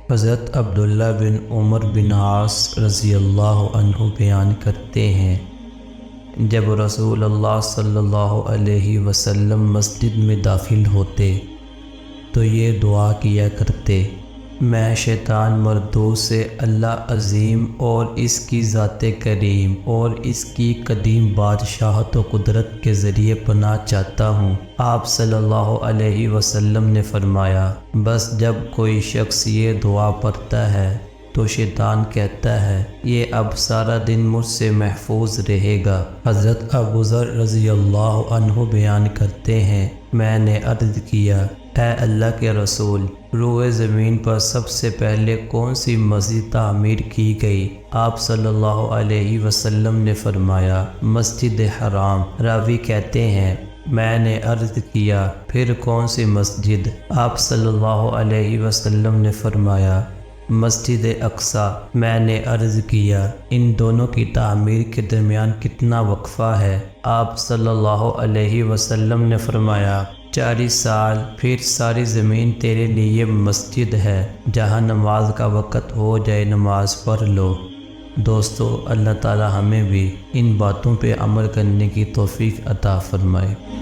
حضرت عبداللہ بن عمر بن عاص رضی اللہ عنہ بیان کرتے ہیں، جب رسول اللہ صلی اللہ علیہ وسلم مسجد میں داخل ہوتے تو یہ دعا کیا کرتے: میں شیطان مردود سے اللہ عظیم اور اس کی ذات کریم اور اس کی قدیم بادشاہت و قدرت کے ذریعے پناہ چاہتا ہوں۔ آپ صلی اللہ علیہ وسلم نے فرمایا، بس جب کوئی شخص یہ دعا پڑھتا ہے تو شیطان کہتا ہے یہ اب سارا دن مجھ سے محفوظ رہے گا۔ حضرت ابو ذر رضی اللہ عنہ بیان کرتے ہیں، میں نے عرض کیا، اے اللہ کے رسول، روئے زمین پر سب سے پہلے کون سی مسجد تعمیر کی گئی؟ آپ صلی اللہ علیہ وسلم نے فرمایا، مسجد حرام۔ راوی کہتے ہیں، میں نے عرض کیا، پھر کون سی مسجد؟ آپ صلی اللہ علیہ وسلم نے فرمایا، مسجد اقصیٰ۔ میں نے عرض کیا، ان دونوں کی تعمیر کے درمیان کتنا وقفہ ہے؟ آپ صلی اللہ علیہ وسلم نے فرمایا، 40 سال۔ پھر ساری زمین تیرے لیے مسجد ہے، جہاں نماز کا وقت ہو جائے نماز پڑھ لو۔ دوستو، اللہ تعالی ہمیں بھی ان باتوں پہ عمل کرنے کی توفیق عطا فرمائے۔